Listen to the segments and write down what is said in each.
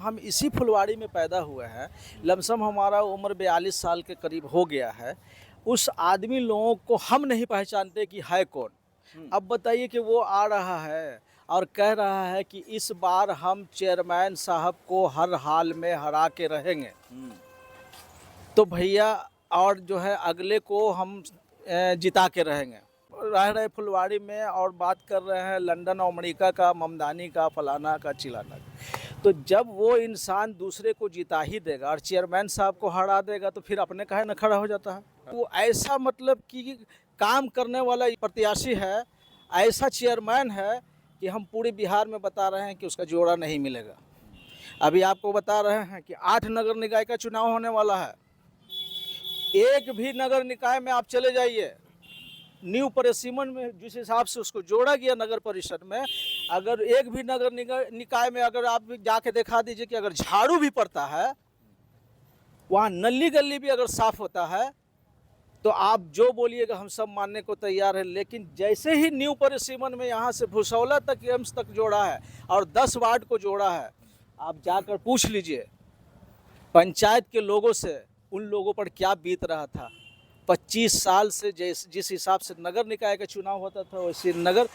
हम इसी फुलवाड़ी में पैदा हुए हैं। लमसम हमारा उम्र 42 साल के करीब हो गया है। उस आदमी लोगों को हम नहीं पहचानते कि है कौन। अब बताइए कि वो आ रहा है और कह रहा है कि इस बार हम चेयरमैन साहब को हर हाल में हरा के रहेंगे। तो भैया और जो है अगले को हम जिता के रहेंगे। रह रहे फुलवाड़ी में और बात कर रहे हैं लंदन और अमेरिका का, ममदानी का, फलाना का, चिलाना का। तो जब वो इंसान दूसरे को जिता ही देगा और चेयरमैन साहब को हरा देगा तो फिर अपने काहे न खड़ा हो जाता है। वो ऐसा मतलब कि काम करने वाला प्रत्याशी है, ऐसा चेयरमैन है कि हम पूरे बिहार में बता रहे हैं कि उसका जोड़ा नहीं मिलेगा। अभी आपको बता रहे हैं कि 8 नगर निकाय का चुनाव होने वाला है। एक भी नगर निकाय में आप चले जाइए, न्यू परिसीमन में जिस हिसाब से उसको जोड़ा गया नगर परिषद में, अगर एक भी नगर निकाय में अगर आप जाके दिखा दीजिए कि अगर झाड़ू भी पड़ता है, वहाँ नली गली भी अगर साफ होता है, तो आप जो बोलिएगा हम सब मानने को तैयार है। लेकिन जैसे ही न्यू परिसीमन में यहाँ से भुसौला तक, एम्स तक जोड़ा है और 10 वार्ड को जोड़ा है, आप जाकर पूछ लीजिए पंचायत के लोगों से, उन लोगों पर क्या बीत रहा था। 25 साल से जिस हिसाब से नगर निकाय का चुनाव होता था, वैसे नगर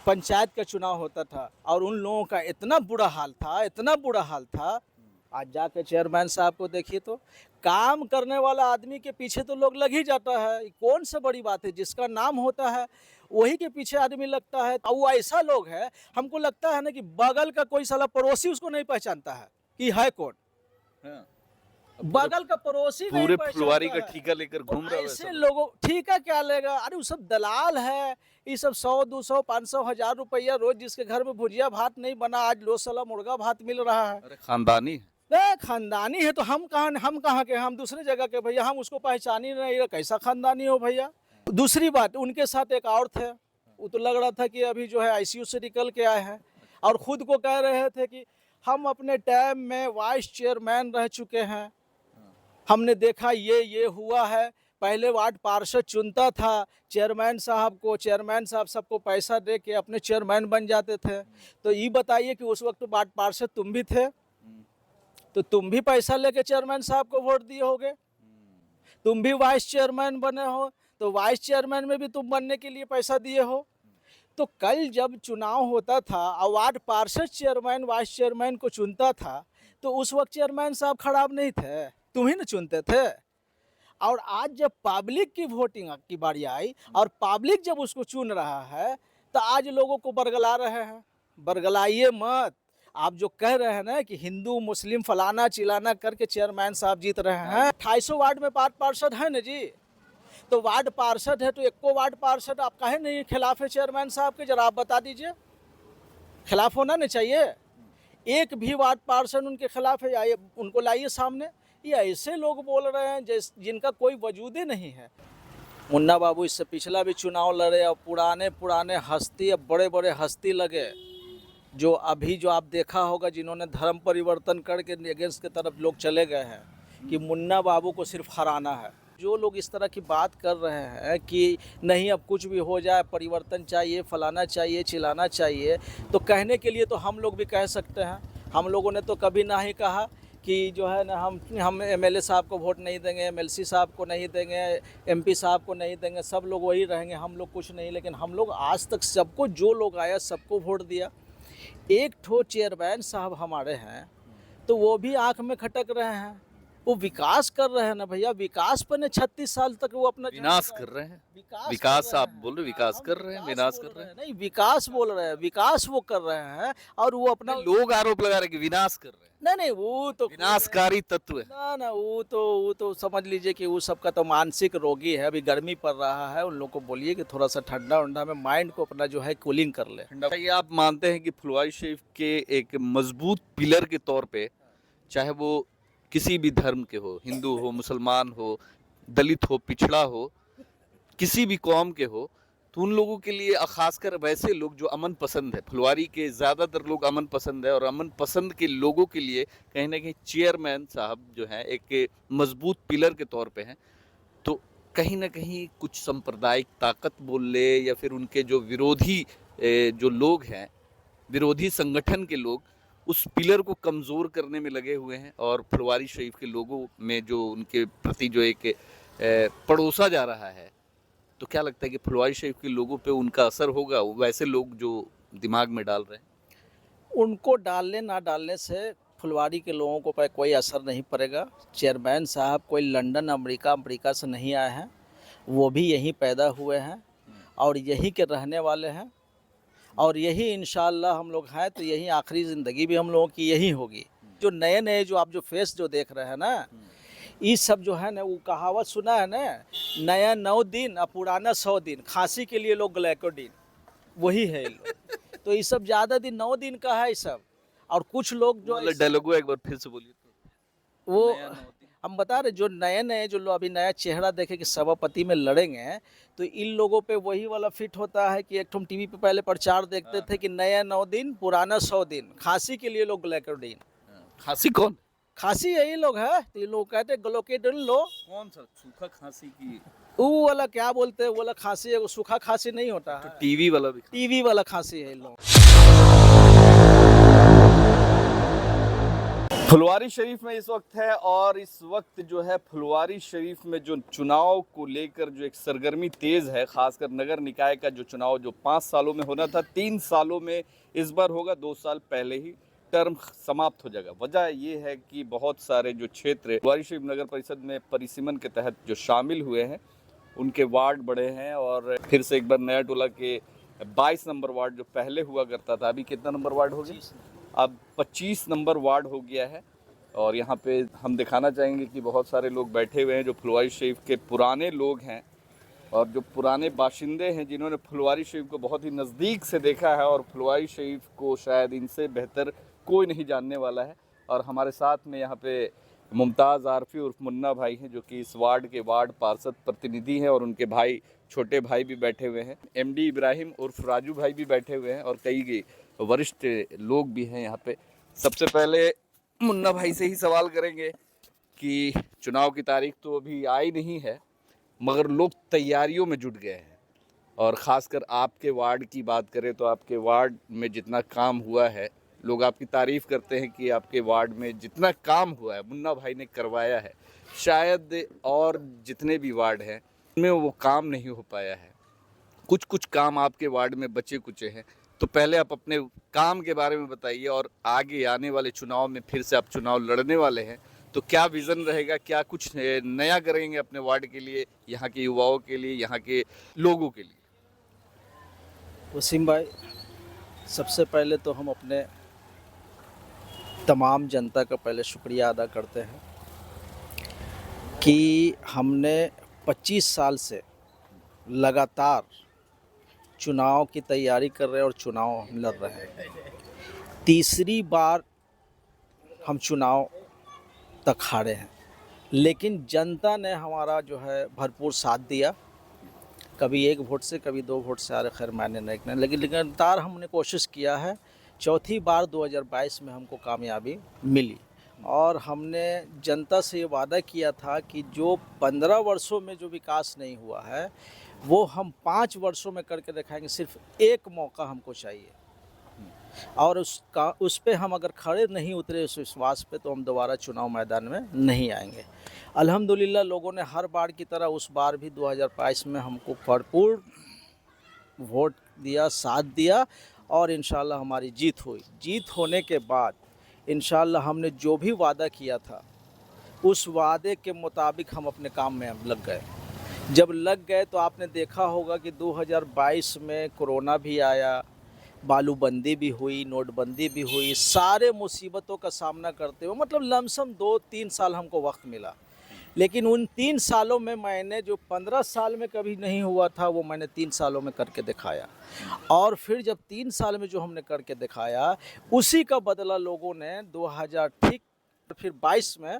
पंचायत का चुनाव होता था, और उन लोगों का इतना बुरा हाल था, इतना बुरा हाल था। आज जाकर चेयरमैन साहब को देखिए तो काम करने वाला आदमी के पीछे तो लोग लग ही जाता है। कौन सा बड़ी बात है, जिसका नाम होता है वही के पीछे आदमी लगता है। और वो ऐसा लोग है, हमको लगता है ना कि बगल का कोई साला पड़ोसी उसको नहीं पहचानता है कि है कौन। हाँ। बगल का पड़ोसी पूरे फुलवारी का ठेका लेकर घूम रहा है। ऐसे लोगों ठेका क्या लेगा? अरे वो सब दलाल है। ये सब 100, 200, 500, 1000 रुपया रोज जिसके घर में भुजिया भात नहीं बना, आज लो साला मुर्गा भात मिल रहा है। अरे खानदानी खानदानी है तो हम कहाँ के? हम दूसरे जगह के भैया, हम उसको पहचान ही नहीं। कैसा खानदानी हो भैया? दूसरी बात, उनके साथ एक और थे, वो तो लग रहा था कि अभी जो है आईसीयू से निकल के आए हैं, और खुद को कह रहे थे कि हम अपने टाइम में वाइस चेयरमैन रह चुके हैं, हमने देखा ये हुआ है। पहले वार्ड पार्षद चुनता था चेयरमैन साहब को, चेयरमैन साहब सबको पैसा दे के अपने चेयरमैन बन जाते थे। तो ये बताइए कि उस वक्त वार्ड पार्षद तुम भी थे, तो तुम भी पैसा लेके चेयरमैन साहब को वोट दिए होगे। तुम भी वाइस चेयरमैन बने हो, तो वाइस चेयरमैन में भी तुम बनने के लिए पैसा दिए हो। तो कल जब चुनाव होता था और वार्ड पार्षद चेयरमैन वाइस चेयरमैन को चुनता था, तो उस वक्त चेयरमैन साहब खराब नहीं थे, तुम ही ना चुनते थे। और आज जब पब्लिक की वोटिंग की बारी आई और पब्लिक जब उसको चुन रहा है, तो आज लोगों को बरगला रहे हैं। बरगलाइए मत। आप जो कह रहे हैं ना कि हिंदू मुस्लिम फलाना चिलाना करके चेयरमैन साहब जीत रहे हैं, 250 वार्ड में वार्ड पार्षद है ना जी। तो वार्ड पार्षद है तो एक को वार्ड पार्षद आप काहे नहीं खिलाफ है चेयरमैन साहब के? जरा आप बता दीजिए। खिलाफ होना नहीं चाहिए। एक भी वार्ड पार्षद उनके खिलाफ है, आइए उनको लाइए सामने। ये ऐसे लोग बोल रहे हैं जिनका कोई वजूद ही नहीं है। मुन्ना बाबू इससे पिछला भी चुनाव लड़े और पुराने हस्ती, अब बड़े बड़े हस्ती लगे, जो अभी जो आप देखा होगा जिन्होंने धर्म परिवर्तन करके अगेंस्ट की तरफ लोग चले गए हैं कि मुन्ना बाबू को सिर्फ हराना है। जो लोग इस तरह की बात कर रहे हैं कि नहीं अब कुछ भी हो जाए, परिवर्तन चाहिए, फलाना चाहिए, चिलाना चाहिए, तो कहने के लिए तो हम लोग भी कह सकते हैं। हम लोगों ने तो कभी ना ही कहा कि जो है ना हम एमएलए साहब को वोट नहीं देंगे, एमएलसी साहब को नहीं देंगे, एमपी साहब को नहीं देंगे, सब लोग वही रहेंगे, हम लोग कुछ नहीं। लेकिन हम लोग आज तक सबको, जो लोग आया सबको वोट दिया। एक ठो चेयरमैन साहब हमारे हैं तो वो भी आंख में खटक रहे हैं। वो विकास कर रहे हैं ना भैया, विकास पर 36 साल तक वो अपना विनाश कर रहे हैं। विकास आप बोल रहे, विकास कर रहे हैं, विनाश कर रहे हैं। नहीं, विकास बोल रहे हैं, विकास वो कर रहे हैं, और वो अपना लोग आरोप लगा रहे हैं कि विनाश कर रहे हैं। नहीं, वो तो विनाशकारी तत्व है ना, वो तो समझ लीजिए कि वो सबका तो मानसिक रोगी है। अभी गर्मी पड़ रहा है, उन लोग को बोलिए कि थोड़ा सा ठंडा उंडा में माइंड को अपना जो है कूलिंग कर ले। ये आप मानते हैं कि फुलवारी शरीफ के एक मजबूत पिलर के तौर पे, चाहे वो किसी भी धर्म के हो, हिंदू हो, मुसलमान हो, दलित हो, पिछड़ा हो, किसी भी कौम के हो, तो उन लोगों के लिए, खासकर वैसे लोग जो अमन पसंद है, फुलवारी के ज़्यादातर लोग अमन पसंद है, और अमन पसंद के लोगों के लिए कहीं ना कहीं चेयरमैन साहब जो है एक मजबूत पिलर के तौर पे हैं। तो कहीं ना कहीं कुछ सांप्रदायिक ताकत बोल ले, या फिर उनके जो विरोधी जो लोग हैं, विरोधी संगठन के लोग, उस पिलर को कमज़ोर करने में लगे हुए हैं और फुलवारी शरीफ के लोगों में जो उनके प्रति जो एक पड़ोसा जा रहा है, तो क्या लगता है कि फुलवारी शरीफ के लोगों पे उनका असर होगा, वैसे लोग जो दिमाग में डाल रहे हैं? उनको डालने ना डालने से फुलवारी के लोगों को पर कोई असर नहीं पड़ेगा। चेयरमैन साहब कोई लंदन अमेरिका से नहीं आए हैं, वो भी यहीं पैदा हुए हैं और यहीं के रहने वाले हैं और यही इंशाअल्लाह हम लोग हैं तो यही आखिरी ज़िंदगी भी हम लोगों की यही होगी। जो नए नए जो आप जो फेस जो देख रहे हैं ना, ये सब जो है ना, वो कहावत सुना है ना, नया 9 दिन और पुराना 100 दिन, खांसी के लिए लोग ग्लाइकोडिन, वही है ये लोग। तो ये सब ज़्यादा दिन 9 दिन का है ये सब। और कुछ लोग जो मतलब डायलॉग एक बार फिर से बोलिए तो। वो नया 9 दिन। हम बता रहे, जो नए नए जो लोग अभी नया चेहरा देखे कि सभापति में लड़ेंगे, तो इन लोगों पे वही वाला फिट होता है कि एक ठुम टीवी पे पहले प्रचार देखते थे कि नया 9 दिन पुराना 100 दिन, खांसी के लिए लोग ग्लाइकोडिन। खांसी कौन? खांसी यही लोग है तो ये लोग कहते हैं ग्लूकोडाइन लो। कौन सा सूखा खांसी की? वो वाला क्या बोलते हैं, वो वाला खांसी है, वो सूखा खांसी नहीं होता है, टीवी वाला भी? टीवी वाला खांसी है इन लोग। फुलवारी शरीफ में इस वक्त है और इस वक्त जो है फुलवारी शरीफ में जो चुनाव को लेकर जो एक सरगर्मी तेज है, खासकर नगर निकाय का जो चुनाव जो 5 सालों में होना था 3 सालों में इस बार होगा। 2 साल पहले ही टर्म समाप्त हो जाएगा। वजह ये है कि बहुत सारे जो क्षेत्र फुलवारी शरीफ नगर परिषद में परिसीमन के तहत जो शामिल हुए हैं उनके वार्ड बढ़े हैं और फिर से एक बार नया टोला के 22 नंबर वार्ड जो पहले हुआ करता था, अभी कितना नंबर वार्ड हो गया? अब 25 नंबर वार्ड हो गया है। और यहाँ पे हम दिखाना चाहेंगे कि बहुत सारे लोग बैठे हुए हैं जो फुलवारी शरीफ के पुराने लोग हैं और जो पुराने बाशिंदे हैं जिन्होंने फुलवारी शरीफ को बहुत ही नज़दीक से देखा है और फुलवारी शरीफ को शायद इनसे बेहतर कोई नहीं जानने वाला है। और हमारे साथ में यहाँ पे मुमताज़ आरफी उर्फ मुन्ना भाई हैं जो कि इस वार्ड के वार्ड पार्षद प्रतिनिधि हैं और उनके भाई छोटे भाई भी बैठे हुए हैं। एमडी इब्राहिम उर्फ राजू भाई भी बैठे हुए हैं और कई वरिष्ठ लोग भी हैं यहाँ पे। सबसे पहले मुन्ना भाई से ही सवाल करेंगे कि चुनाव की तारीख तो अभी आई नहीं है मगर लोग तैयारियों में जुट गए हैं और ख़ासकर आपके वार्ड की बात करें तो आपके वार्ड में जितना काम हुआ है, लोग आपकी तारीफ़ करते हैं कि आपके वार्ड में जितना काम हुआ है मुन्ना भाई ने करवाया है, शायद और जितने भी वार्ड हैं उनमें वो काम नहीं हो पाया है। कुछ कुछ काम आपके वार्ड में बचे कुचे हैं, तो पहले आप अपने काम के बारे में बताइए और आगे आने वाले चुनाव में फिर से आप चुनाव लड़ने वाले हैं तो क्या विज़न रहेगा, क्या कुछ नया करेंगे अपने वार्ड के लिए, यहाँ के युवाओं के लिए, यहाँ के लोगों के लिए? वसीम भाई, सबसे पहले तो हम अपने तमाम जनता का पहले शुक्रिया अदा करते हैं कि हमने 25 साल से लगातार चुनाव की तैयारी कर रहे हैं और चुनाव हम लड़ रहे हैं। तीसरी बार हम चुनाव तक हारे हैं, लेकिन जनता ने हमारा जो है भरपूर साथ दिया। कभी 1 वोट से, कभी 2 वोट से, अरे खैर मैंने नहीं, लेकिन लगातार हमने कोशिश किया है। चौथी बार 2022 में हमको कामयाबी मिली और हमने जनता से ये वादा किया था कि जो 15 वर्षों में जो विकास नहीं हुआ है वो हम 5 वर्षों में करके दिखाएंगे। सिर्फ एक मौका हमको चाहिए और उस पे हम अगर खड़े नहीं उतरे उस विश्वास पे तो हम दोबारा चुनाव मैदान में नहीं आएंगे। अल्हम्दुलिल्लाह लोगों ने हर बार की तरह उस बार भी 2022 में हमको भरपूर वोट दिया, साथ दिया और इंशाल्लाह हमारी जीत हुई। जीत होने के बाद इंशाल्लाह हमने जो भी वादा किया था उस वादे के मुताबिक हम अपने काम में लग गए। जब लग गए तो आपने देखा होगा कि 2022 में कोरोना भी आया, बालूबंदी भी हुई, नोटबंदी भी हुई, सारे मुसीबतों का सामना करते हुए मतलब लमसम 2-3 साल हमको वक्त मिला। लेकिन उन 3 सालों में मैंने जो 15 साल में कभी नहीं हुआ था वो मैंने 3 सालों में करके दिखाया। और फिर जब 3 साल में जो हमने करके दिखाया उसी का बदला लोगों ने 2000 ठीक फिर 22 में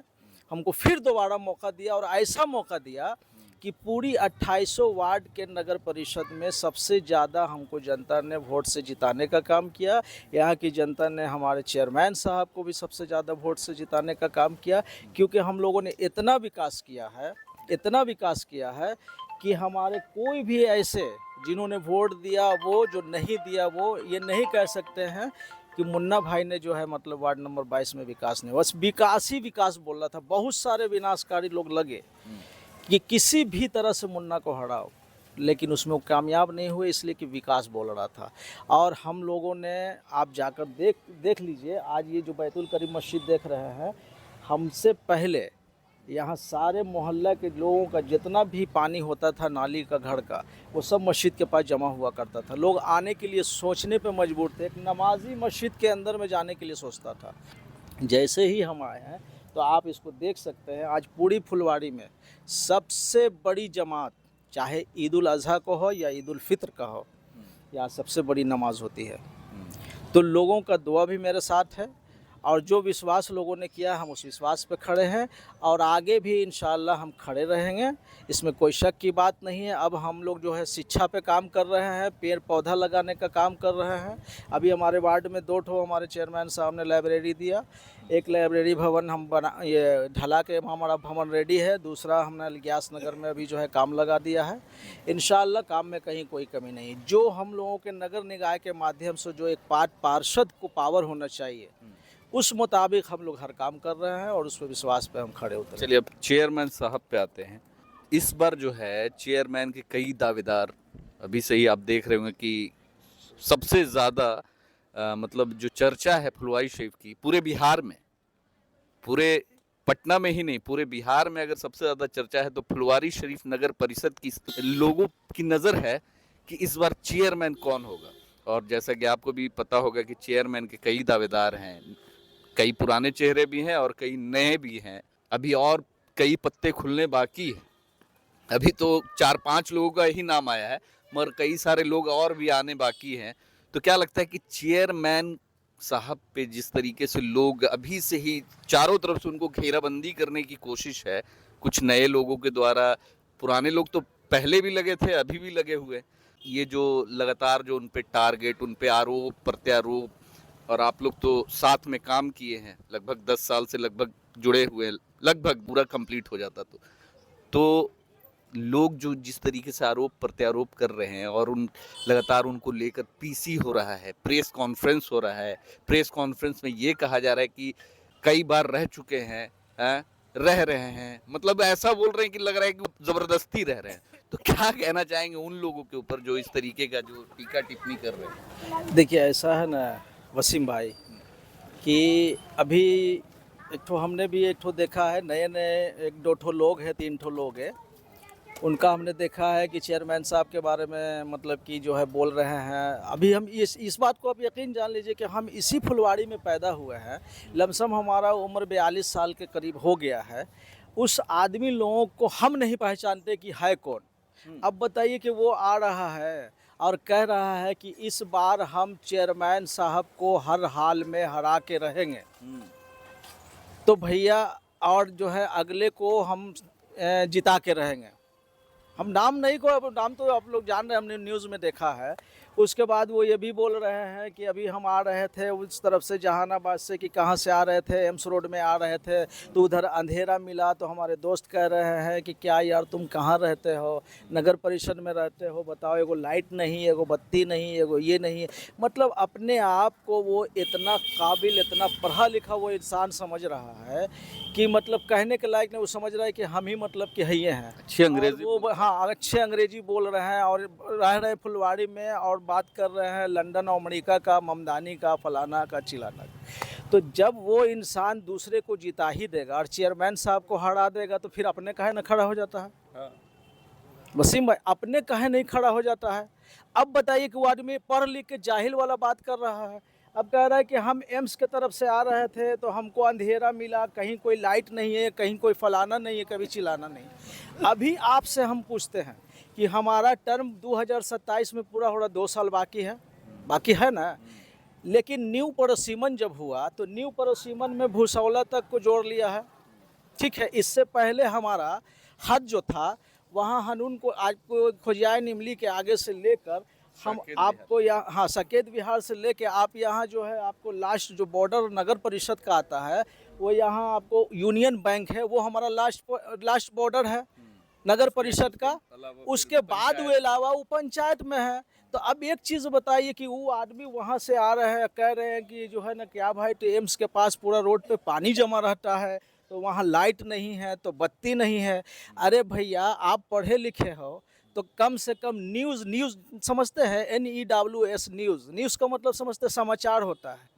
हमको फिर दोबारा मौका दिया और ऐसा मौका दिया कि पूरी 2800 वार्ड के नगर परिषद में सबसे ज़्यादा हमको जनता ने वोट से जिताने का काम किया। यहाँ की जनता ने हमारे चेयरमैन साहब को भी सबसे ज़्यादा वोट से जिताने का काम किया, क्योंकि हम लोगों ने इतना विकास किया है कि हमारे कोई भी ऐसे जिन्होंने वोट दिया वो, जो नहीं दिया वो, ये नहीं कह सकते हैं कि मुन्ना भाई ने जो है मतलब वार्ड नंबर 22 में विकास नहीं, बस विकास ही विकास बोल रहा था। बहुत सारे विनाशकारी लोग लगे कि किसी भी तरह से मुन्ना को हटाओ, लेकिन उसमें वो कामयाब नहीं हुए, इसलिए कि विकास बोल रहा था। और हम लोगों ने, आप जाकर देख लीजिए, आज ये जो बैतुल करीम मस्जिद देख रहे हैं, हमसे पहले यहाँ सारे मोहल्ला के लोगों का जितना भी पानी होता था नाली का, घर का, वो सब मस्जिद के पास जमा हुआ करता था। लोग आने के लिए सोचने पे मजबूर थे। एक नमाजी मस्जिद के अंदर में जाने के लिए सोचता था। जैसे ही हम आए हैं तो आप इसको देख सकते हैं, आज पूरी फुलवाड़ी में सबसे बड़ी जमात, चाहे ईद उल अज़हा को हो या ईद उल फित्र का हो, यहाँ सबसे बड़ी नमाज होती है। तो लोगों का दुआ भी मेरे साथ है, और जो विश्वास लोगों ने किया हम उस विश्वास पे खड़े हैं, और आगे भी इंशाअल्लाह हम खड़े रहेंगे, इसमें कोई शक की बात नहीं है। अब हम लोग जो है शिक्षा पे काम कर रहे हैं, पेड़ पौधा लगाने का काम कर रहे हैं। अभी हमारे वार्ड में 2 ठो हमारे चेयरमैन साहब ने लाइब्रेरी दिया। एक लाइब्रेरी भवन हम ये ढला के हमारा भवन रेडी है, दूसरा हमने ग्यास नगर में अभी जो है काम लगा दिया है। इंशाअल्लाह काम में कहीं कोई कमी नहीं। जो हम लोगों के नगर निकाय के माध्यम से जो एक पार्षद को पावर होना चाहिए, उस मुताबिक हम लोग हर काम कर रहे हैं, और उस पर विश्वास पे हम खड़े उतरे। चलिए अब चेयरमैन साहब पे आते हैं। इस बार जो है चेयरमैन के कई दावेदार, अभी से ही आप देख रहे होंगे कि सबसे ज़्यादा मतलब जो चर्चा है फुलवारी शरीफ की पूरे बिहार में, पूरे पटना में ही नहीं पूरे बिहार में अगर सबसे ज़्यादा चर्चा है तो फुलवारी शरीफ नगर परिषद की लोगों की नज़र है कि इस बार चेयरमैन कौन होगा। और जैसा कि आपको भी पता होगा कि चेयरमैन के कई दावेदार हैं, कई पुराने चेहरे भी हैं और कई नए भी हैं। अभी और कई पत्ते खुलने बाकी हैं। अभी तो 4-5 लोगों का ही नाम आया है, मगर कई सारे लोग और भी आने बाकी हैं। तो क्या लगता है कि चेयरमैन साहब पे जिस तरीके से लोग अभी से ही चारों तरफ से उनको घेराबंदी करने की कोशिश है कुछ नए लोगों के द्वारा, पुराने लोग तो पहले भी लगे थे, अभी भी लगे हुए, ये जो लगातार जो उन पे टारगेट, उन पे आरोप प्रत्यारोप, और आप लोग तो साथ में काम किए हैं, लगभग 10 साल से लगभग जुड़े हुए हैं, लगभग पूरा कंप्लीट हो जाता तो लोग जो जिस तरीके से आरोप प्रत्यारोप कर रहे हैं और उन लगातार उनको लेकर पीसी हो रहा है, प्रेस कॉन्फ्रेंस हो रहा है, प्रेस कॉन्फ्रेंस में ये कहा जा रहा है कि कई बार रह चुके हैं, रह रहे हैं, मतलब ऐसा बोल रहे हैं कि लग रहा है कि जबरदस्ती रह रहे हैं। तो क्या कहना चाहेंगे उन लोगों के ऊपर जो इस तरीके का जो टीका टिप्पणी कर रहे हैं? देखिए ऐसा है ना वसीम भाई, कि अभी एक ठो हमने भी एक ठो देखा है, नए नए 1-2 ठो लोग हैं, 3 ठो लोग हैं, उनका हमने देखा है कि चेयरमैन साहब के बारे में मतलब कि जो है बोल रहे हैं। अभी हम इस बात को आप यकीन जान लीजिए कि हम इसी फुलवाड़ी में पैदा हुए हैं, लमसम हमारा उम्र 42 साल के करीब हो गया है। उस आदमी लोगों को हम नहीं पहचानते कि है कौन। अब बताइए कि वो आ रहा है और कह रहा है कि इस बार हम चेयरमैन साहब को हर हाल में हरा के रहेंगे। तो भैया, और जो है अगले को हम जिता के रहेंगे। हम नाम नहीं को, अब नाम तो आप लोग जान रहे हैं, हमने न्यूज़ में देखा है। उसके बाद वो ये भी बोल रहे हैं कि अभी हम आ रहे थे उस तरफ से, जहानाबाद से, कि कहाँ से आ रहे थे, एम्स रोड में आ रहे थे तो उधर अंधेरा मिला, तो हमारे दोस्त कह रहे हैं कि क्या यार तुम कहाँ रहते हो, नगर परिषद में रहते हो, बताओ, एगो लाइट नहीं, एगो बत्ती नहीं, एगो ये नहीं है। मतलब अपने आप को वो इतना काबिल, इतना पढ़ा लिखा वो इंसान समझ रहा है कि मतलब कहने के लायक नहीं, वो समझ रहा है कि हम ही मतलब कि है ये हैं। अच्छी अंग्रेजी, वो हाँ अच्छे अंग्रेजी बोल रहे हैं, और रह रहे फुलवाड़ी में और बात कर रहे हैं लंदन और अमेरिका का, ममदानी का, फलाना का, चिलाना का। तो जब वो इंसान दूसरे को जिता ही देगा और चेयरमैन साहब को हरा देगा, तो फिर अपने काहे न खड़ा हो जाता है? हाँ। वसीम भाई, अपने काहे नहीं खड़ा हो जाता है? अब बताइए कि वो आदमी पढ़ लिख के जाहिल वाला बात कर रहा है। अब कह रहा है कि हम एम्स के तरफ से आ रहे थे तो हमको अंधेरा मिला, कहीं कोई लाइट नहीं है, कहीं कोई फलाना नहीं है, कभी चिलाना नहीं। अभी आपसे हम पूछते हैं कि हमारा टर्म 2027 में पूरा हो रहा, 2 साल बाकी है ना। लेकिन न्यू पड़ोसीमन जब हुआ तो न्यू पड़ोसीमन में भूसौला तक को जोड़ लिया है, ठीक है। इससे पहले हमारा हद जो था वहाँ हनून को, आज को खोजियाए निमली के आगे से लेकर हम आपको यहाँ, हाँ, साकेत विहार से लेके आप यहाँ जो है आपको लास्ट जो बॉर्डर नगर परिषद का आता है, वो यहाँ आपको यूनियन बैंक है, वो हमारा लास्ट बॉर्डर है। नगर परिषद का, उसके बाद वो अलावा वो पंचायत में है। तो अब एक चीज़ बताइए कि वो आदमी वहाँ से आ रहे हैं, कह रहे हैं कि जो है ना क्या भाई, तो एम्स के पास पूरा रोड पे पानी जमा रहता है, तो वहाँ लाइट नहीं है, तो बत्ती नहीं है। अरे भैया, आप पढ़े लिखे हो तो कम से कम न्यूज़ न्यूज़ समझते हैं, NEWS न्यूज़, न्यूज़ का मतलब समझते हैं समाचार होता है।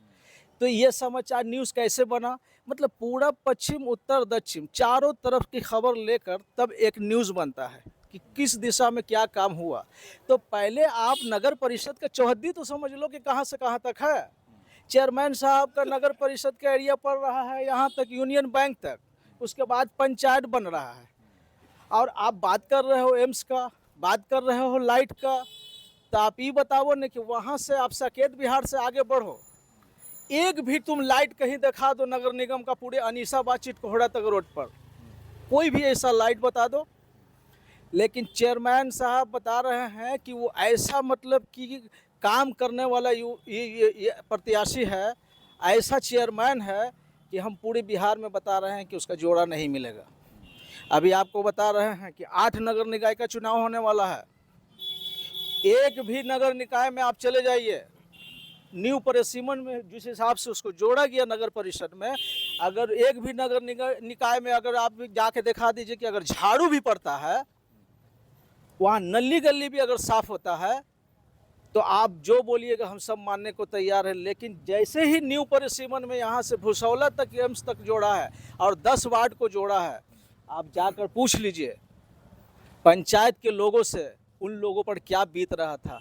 तो ये समाचार न्यूज़ कैसे बना, मतलब पूरा पश्चिम उत्तर दक्षिण चारों तरफ की खबर लेकर तब एक न्यूज़ बनता है कि किस दिशा में क्या काम हुआ। तो पहले आप नगर परिषद का चौहद्दी तो समझ लो कि कहाँ से कहाँ तक है। चेयरमैन साहब का नगर परिषद का एरिया पड़ रहा है यहाँ तक यूनियन बैंक तक, उसके बाद पंचायत बन रहा है। और आप बात कर रहे हो एम्स का, बात कर रहे हो लाइट का, तो आप ये बताओ ना कि वहाँ से आप साकेत बिहार से आगे बढ़ो, एक भी तुम लाइट कहीं दिखा दो नगर निगम का पूरे अनीसाबाद चिटकोहड़ा तक रोड पर, कोई भी ऐसा लाइट बता दो। लेकिन चेयरमैन साहब बता रहे हैं कि वो ऐसा मतलब कि काम करने वाला ये प्रत्याशी है, ऐसा चेयरमैन है कि हम पूरे बिहार में बता रहे हैं कि उसका जोड़ा नहीं मिलेगा। अभी आपको बता रहे हैं कि 8 नगर निकाय का चुनाव होने वाला है। एक भी नगर निकाय में आप चले जाइए, न्यू परिसीमन में जिस हिसाब से उसको जोड़ा गया नगर परिषद में, अगर एक भी नगर निकाय में अगर आप जाके दिखा दीजिए कि अगर झाड़ू भी पड़ता है, वहाँ नली गली भी अगर साफ होता है, तो आप जो बोलिएगा हम सब मानने को तैयार है। लेकिन जैसे ही न्यू परिसीमन में यहाँ से भुसौला तक एम्स तक जोड़ा है और 10 वार्ड को जोड़ा है, आप जाकर पूछ लीजिए पंचायत के लोगों से, उन लोगों पर क्या बीत रहा था।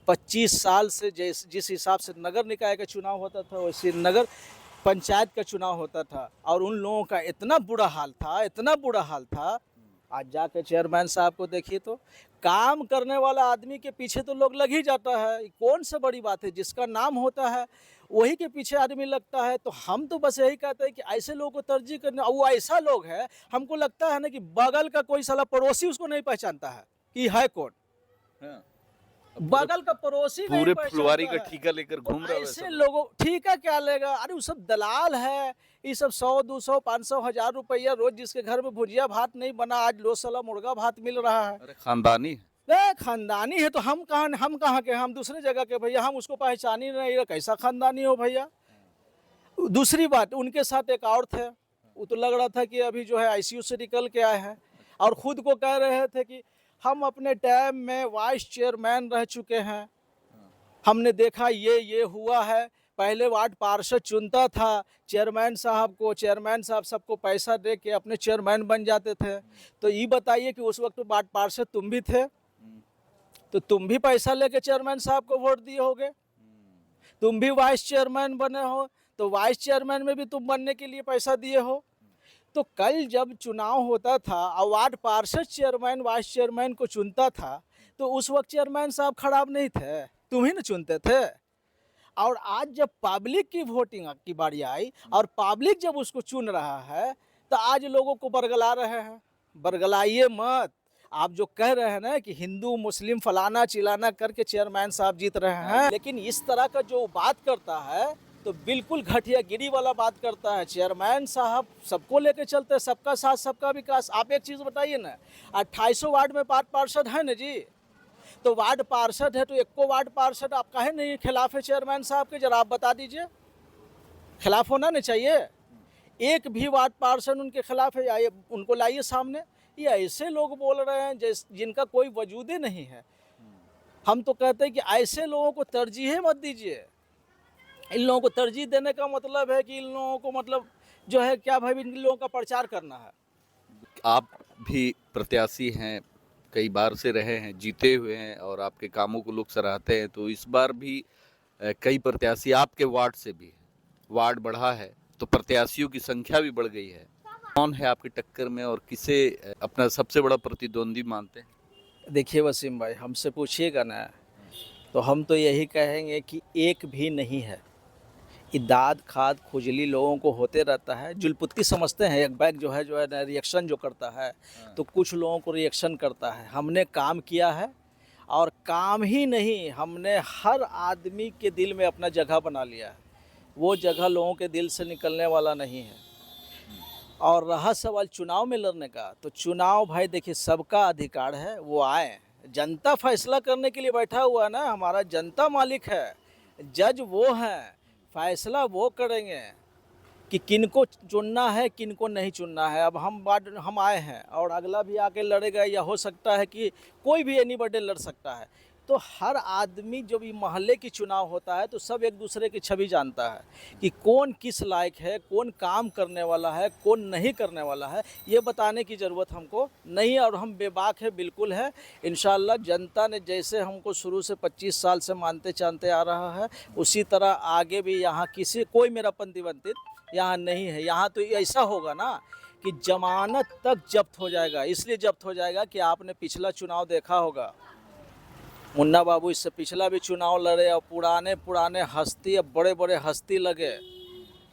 25 साल से जिस हिसाब से नगर निकाय का चुनाव होता था, वैसे नगर पंचायत का चुनाव होता था, और उन लोगों का इतना बुरा हाल था, इतना बुरा हाल था। आज जाके चेयरमैन साहब को देखिए, तो काम करने वाला आदमी के पीछे तो लोग लग ही जाता है। कौन सा बड़ी बात है, जिसका नाम होता है वही के पीछे आदमी लगता है। तो हम तो बस यही कहते हैं कि ऐसे लोगों को तरजीह करना। वो ऐसा लोग है, हमको लगता है ना कि बगल का कोई साला पड़ोसी उसको नहीं पहचानता है कि है कौन। हाँ। बगल का पड़ोसी नहीं पूरे पहचानता फुलवारी का है। ठेका लेकर घूम रहा है ऐसे वैसा। लोगों ठेका क्या लेगा, अरे वो सब दलाल है। ये सब 100 200 500 1000 रुपया रोज जिसके घर में भुजिया भात नहीं बना, आज लो साला मुर्गा भात मिल रहा है। अरे खानदानी है। खानदानी है तो हम कहाँ के, हम दूसरे जगह के भैया, हम उसको पहचान ही नहीं रहे, कैसा खानदानी हो भैया। दूसरी बात, उनके साथ एक और थे, वो तो लग रहा था कि अभी जो है ICU से निकल के आए हैं, और खुद को कह रहे थे कि हम अपने टाइम में वाइस चेयरमैन रह चुके हैं, हमने देखा ये हुआ है। पहले वार्ड पार्षद चुनता था चेयरमैन साहब को, चेयरमैन साहब सबको पैसा दे के अपने चेयरमैन बन जाते थे। तो ये बताइए कि उस वक्त वार्ड पार्षद तुम भी थे, तो तुम भी पैसा लेके चेयरमैन साहब को वोट दिए होगे। तुम भी वाइस चेयरमैन बने हो, तो वाइस चेयरमैन में भी तुम बनने के लिए पैसा दिए हो। तो कल जब चुनाव होता था और वार्ड पार्षद चेयरमैन वाइस चेयरमैन को चुनता था, तो उस वक्त चेयरमैन साहब खराब नहीं थे, तुम ही ना चुनते थे। और आज जब पब्लिक की वोटिंग की बारी आई और पब्लिक जब उसको चुन रहा है, तो आज लोगों को बरगला रहे हैं। बरगलाइए मत। आप जो कह रहे हैं ना कि हिंदू मुस्लिम फलाना चिलाना करके चेयरमैन साहब जीत रहे हैं, लेकिन इस तरह का जो बात करता है तो बिल्कुल घटिया गिरी वाला बात करता है। चेयरमैन साहब सबको लेके चलते हैं, सबका साथ सबका विकास। आप एक चीज़ बताइए ना, 2800 वार्ड में पार्षद है ना जी, तो वार्ड पार्षद है तो एको वार्ड पार्षद आप काहे नहीं खिलाफ है चेयरमैन साहब के, जरा आप बता दीजिए। खिलाफ होना नहीं चाहिए। एक भी वार्ड पार्षद उनके खिलाफ है, आइए उनको लाइए सामने। ये ऐसे लोग बोल रहे हैं जिनका कोई वजूद ही नहीं है। हम तो कहते हैं कि ऐसे लोगों को तरजीह मत दीजिए। इन लोगों को तरजीह देने का मतलब है कि इन लोगों को मतलब जो है क्या भाई, इन लोगों का प्रचार करना है। आप भी प्रत्याशी हैं, कई बार से रहे हैं, जीते हुए हैं, और आपके कामों को लोग सराहते हैं। तो इस बार भी कई प्रत्याशी आपके वार्ड से भी हैं। वार्ड बढ़ा है तो प्रत्याशियों की संख्या भी बढ़ गई है। कौन है आपकी टक्कर में और किसे अपना सबसे बड़ा प्रतिद्वंदी मानते हैं? देखिए वसीम भाई, हमसे पूछिएगा ना तो हम तो यही कहेंगे कि एक भी नहीं है। दाद खाद खुजली लोगों को होते रहता है, जुलपुत्ती समझते हैं। एक बैग जो है ना रिएक्शन जो करता है, तो कुछ लोगों को रिएक्शन करता है। हमने काम किया है, और काम ही नहीं, हमने हर आदमी के दिल में अपना जगह बना लिया है। वो जगह लोगों के दिल से निकलने वाला नहीं है। और रहा सवाल चुनाव में लड़ने का, तो चुनाव भाई देखिए सबका अधिकार है, वो आए, जनता फैसला करने के लिए बैठा हुआ है ना, हमारा जनता मालिक है, जज वो हैं, फैसला वो करेंगे कि किनको चुनना है किनको नहीं चुनना है। अब हम आए हैं और अगला भी आके लड़ेगा, या हो सकता है कि कोई भी एनीबॉडी लड़ सकता है। तो हर आदमी जब ये मोहल्ले की चुनाव होता है तो सब एक दूसरे की छवि जानता है कि कौन किस लायक है, कौन काम करने वाला है, कौन नहीं करने वाला है, ये बताने की ज़रूरत हमको नहीं है। और हम बेबाक है बिल्कुल है। इंशाल्लाह जनता ने जैसे हमको शुरू से 25 साल से मानते चाहते आ रहा है, उसी तरह आगे भी यहाँ कोई मेरा पंथी यहाँ नहीं है। यहाँ तो ऐसा होगा ना कि जमानत तक जब्त हो जाएगा। इसलिए जब्त हो जाएगा कि आपने पिछला चुनाव देखा होगा, मुन्ना बाबू इससे पिछला भी चुनाव लड़े और पुराने हस्ती, अब बड़े बड़े हस्ती लगे,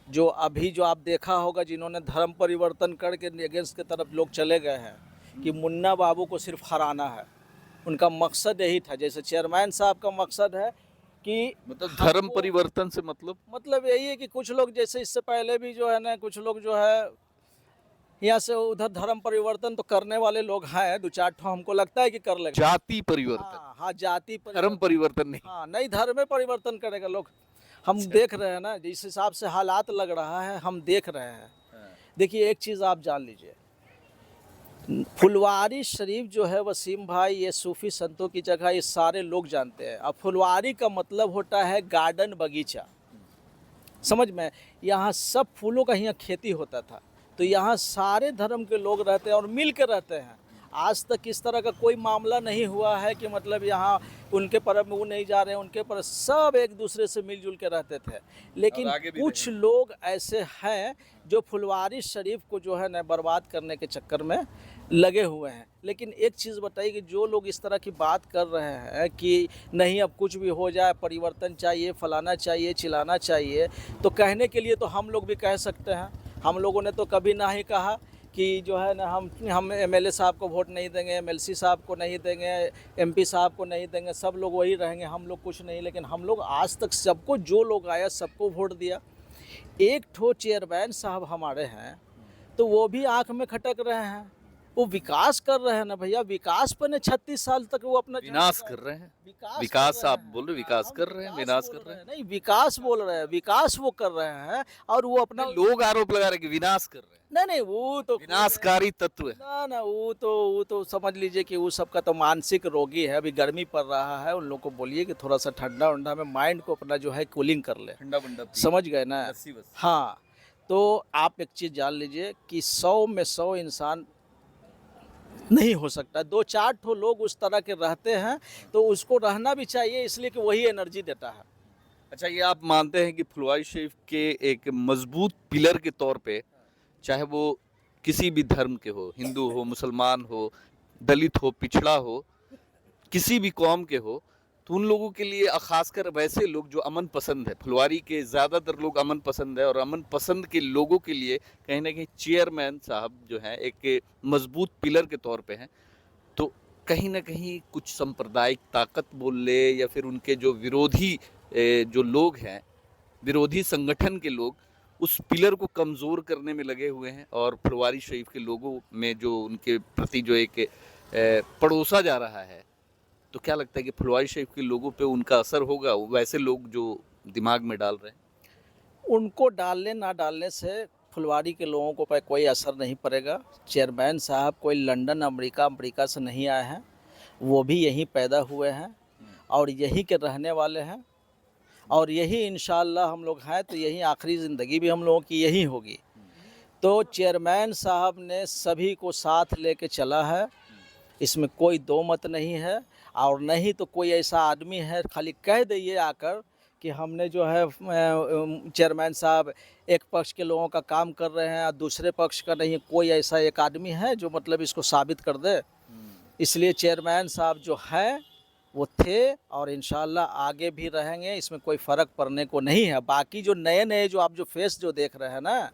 जो अभी जो आप देखा होगा जिन्होंने धर्म परिवर्तन करके अगेंस्ट की तरफ लोग चले गए हैं कि मुन्ना बाबू को सिर्फ हराना है। उनका मकसद यही था, जैसे चेयरमैन साहब का मकसद है कि मतलब धर्म परिवर्तन से मतलब यही है कि कुछ लोग जैसे इससे पहले भी जो है ना, कुछ लोग जो है यहाँ से उधर धर्म परिवर्तन तो करने वाले लोग हैं, 2-4 ठो हमको लगता है कि कर लेगा। जाति परिवर्तन, हाँ जाति धर्म परिवर्तन नहीं। हाँ नहीं, धर्म में परिवर्तन करेगा लोग। हम देख रहे हैं ना जिस हिसाब से हालात लग रहा है, हम देख रहे हैं। देखिए एक चीज़ आप जान लीजिए, फुलवारी शरीफ जो है वसीम भाई, ये सूफी संतों की जगह, ये सारे लोग जानते हैं। अब फुलवारी का मतलब होता है गार्डन, बगीचा, समझ में। यहाँ सब फूलों का यहाँ खेती होता था, तो यहाँ सारे धर्म के लोग रहते हैं और मिल के रहते हैं। आज तक इस तरह का कोई मामला नहीं हुआ है कि मतलब यहाँ उनके पर्व में वो नहीं जा रहे हैं, उनके पर्व, सब एक दूसरे से मिलजुल के रहते थे। लेकिन कुछ लोग ऐसे हैं जो फुलवारी शरीफ को जो है ना बर्बाद करने के चक्कर में लगे हुए हैं। लेकिन एक चीज़ बताइए कि जो लोग इस तरह की बात कर रहे हैं कि नहीं अब कुछ भी हो जाए, परिवर्तन चाहिए, फलाना चाहिए, चिलाना चाहिए, तो कहने के लिए तो हम लोग भी कह सकते हैं। हम लोगों ने तो कभी ना ही कहा कि जो है ना हम एमएलए साहब को वोट नहीं देंगे, एमएलसी साहब को नहीं देंगे, एमपी साहब को नहीं देंगे, सब लोग वही रहेंगे, हम लोग कुछ नहीं। लेकिन हम लोग आज तक सबको, जो लोग आया सबको वोट दिया। एक ठो चेयरमैन साहब हमारे हैं तो वो भी आंख में खटक रहे हैं, वो विकास कर रहे हैं ना भैया, विकास पर 36 साल तक वो अपना विनाश कर रहे हैं। विकास आप बोल रहे, विकास कर रहे हैं, विनाश कर रहे हैं। नहीं, विकास बोल रहे हैं, विकास वो कर रहे हैं। और वो अपना लोग आरोप लगा रहे हैं कि विनाश कर रहे हैं। नहीं, वो तो विनाशकारी तत्व है ना, वो तो समझ लीजिए कि वो सबका तो मानसिक रोगी है। अभी गर्मी पड़ रहा है, उन लोग को बोलिए कि थोड़ा सा ठंडा उंडा में माइंड को अपना जो है कूलिंग कर ले, ठंडा बंडा, समझ गए ना। हाँ, तो आप एक चीज़ जान लीजिए कि 100 में 100 इंसान नहीं हो सकता, 2-4 ठो लोग उस तरह के रहते हैं, तो उसको रहना भी चाहिए, इसलिए कि वही एनर्जी देता है। अच्छा, ये आप मानते हैं कि फुलवारी शरीफ के एक मजबूत पिलर के तौर पे, चाहे वो किसी भी धर्म के हो, हिंदू हो, मुसलमान हो, दलित हो, पिछड़ा हो, किसी भी कौम के हो, तो उन लोगों के लिए, खासकर वैसे लोग जो अमन पसंद है, फुलवारी के ज़्यादातर लोग अमन पसंद है, और अमन पसंद के लोगों के लिए कहीं ना कहीं चेयरमैन साहब जो हैं एक मजबूत पिलर के तौर पे हैं। तो कहीं ना कहीं कुछ सांप्रदायिक ताकत बोल ले, या फिर उनके जो विरोधी जो लोग हैं, विरोधी संगठन के लोग, उस पिलर को कमज़ोर करने में लगे हुए हैं। और फुलवारी शरीफ के लोगों में जो उनके प्रति जो एक पड़ोसा जा रहा है, तो क्या लगता है कि फुलवारी शरीफ के लोगों पे उनका असर होगा, वैसे लोग जो दिमाग में डाल रहे हैं? उनको डालने ना डालने से फुलवारी के लोगों को पर कोई असर नहीं पड़ेगा। चेयरमैन साहब कोई लंदन, अमेरिका से नहीं आए हैं, वो भी यहीं पैदा हुए हैं और यहीं के रहने वाले हैं, और यही इंशाअल्लाह हम लोग हैं तो यही आखिरी ज़िंदगी भी हम लोगों की यही होगी। तो चेयरमैन साहब ने सभी को साथ लेके चला है, इसमें कोई दो मत नहीं है। और नहीं तो कोई ऐसा आदमी है खाली कह दइए आकर कि हमने जो है चेयरमैन साहब एक पक्ष के लोगों का काम कर रहे हैं और दूसरे पक्ष का नहीं, कोई ऐसा एक आदमी है जो मतलब इसको साबित कर दे। इसलिए चेयरमैन साहब जो हैं वो थे और इंशाल्लाह आगे भी रहेंगे, इसमें कोई फ़र्क पड़ने को नहीं है। बाकी जो नए जो आप जो फेस जो देख रहे हैं ना,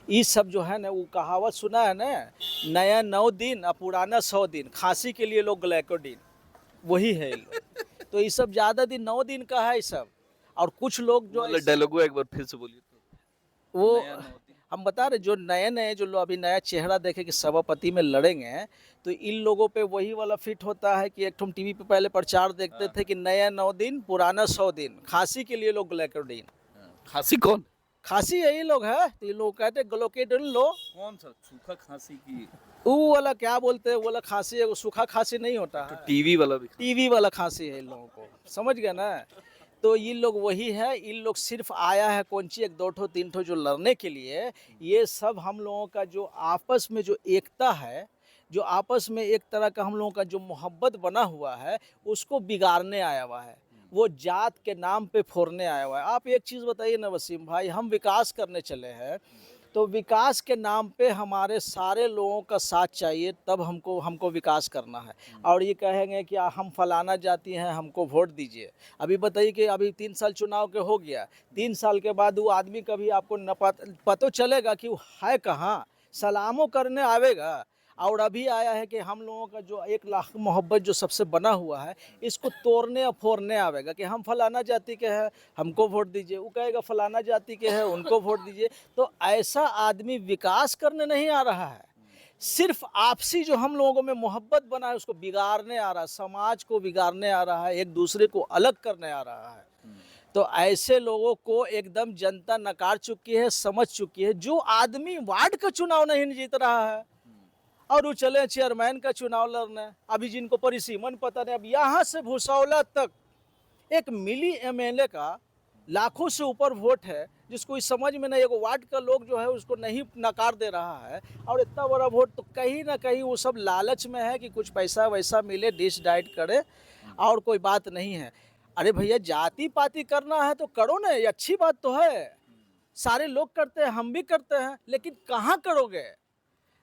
ये सब जो है ना, वो कहावत सुना है ना, नया 9 दिन और पुराना 100 दिन, खांसी के लिए लोग ग्लाइकोडिन, वही है ये लोग। तो ये सब ज़्यादा दिन 9 दिन का है ये सब। और कुछ लोग जो डायलॉग एक बार फिर से बोलिए तो। वो हम बता रहे जो नए नए जो लोग अभी नया चेहरा देखे कि सभापति में लड़ेंगे, तो इन लोगों पे वही वाला फिट होता है कि एक ठुम टीवी पे पहले प्रचार देखते थे कि नया 9 दिन पुराना 100 दिन, खांसी के लिए लोग ग्लैकोडीन, खांसी कौन? खांसी यही लोग है तो ये लोग कहते ग्लूकोडीन लो, कौन सा सूखा खांसी की? वो वाला क्या बोलते हैं, वो वाला खांसी है, वो सूखा खांसी नहीं होता है, टीवी वाला भी? टीवी वाला खांसी है इन लोगों को, समझ गए ना। तो ये लोग वही है, इन लोग सिर्फ आया है कौन सी 1 2 ठो 3 ठो जो लड़ने के लिए, ये सब हम लोगों का जो आपस में जो एकता है, जो आपस में एक तरह का हम लोगों का जो मोहब्बत बना हुआ है, उसको बिगाड़ने आया हुआ है, वो जात के नाम पे फोड़ने आया हुआ है। आप एक चीज़ बताइए ना वसीम भाई, हम विकास करने चले हैं, तो विकास के नाम पे हमारे सारे लोगों का साथ चाहिए, तब हमको विकास करना है। और ये कहेंगे कि हम फलाना जाति हैं, हमको वोट दीजिए। अभी बताइए कि अभी 3 साल चुनाव के हो गया, 3 साल के बाद वो आदमी कभी आपको न पता चलेगा कि वो है कहाँ, सलामों करने आवेगा। और अभी आया है कि हम लोगों का जो 1 लाख मोहब्बत जो सबसे बना हुआ है, इसको तोड़ने और फोड़ने आवेगा कि हम फलाना जाति के हैं, हमको वोट दीजिए, वो कहेगा फलाना जाति के हैं, उनको वोट दीजिए। तो ऐसा आदमी विकास करने नहीं आ रहा है, सिर्फ आपसी जो हम लोगों में मोहब्बत बना है उसको बिगाड़ने आ रहा है, समाज को बिगाड़ने आ रहा है, एक दूसरे को अलग करने आ रहा है। तो ऐसे लोगों को एकदम जनता नकार चुकी है, समझ चुकी है। जो आदमी वार्ड का चुनाव नहीं जीत रहा है और वो चले चेयरमैन का चुनाव लड़ने, अभी जिनको परिसीमन पता नहीं, अब यहाँ से भूसौला तक एक मिली एमएलए का लाखों से ऊपर वोट है, जिसको इस समझ में नहीं, एक वार्ड का लोग जो है उसको नहीं नकार दे रहा है, और इतना बड़ा वोट, तो कहीं ना कहीं वो सब लालच में है कि कुछ पैसा वैसा मिले, डिश डाइट करे, और कोई बात नहीं है। अरे भैया, जाति पाति करना है तो करो ना, ये अच्छी बात तो है, सारे लोग करते हैं, हम भी करते हैं, लेकिन कहाँ करोगे?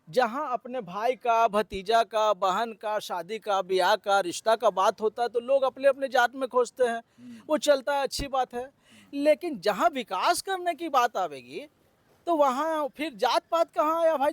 जहाँ अपने भाई का, भतीजा का, बहन का, शादी का, ब्याह का, रिश्ता का बात होता है तो लोग अपने अपने जात में खोजते हैं, वो चलता है, अच्छी बात है। लेकिन जहाँ विकास करने की बात आवेगी तो वहाँ फिर जात पात कहाँ आया भाई?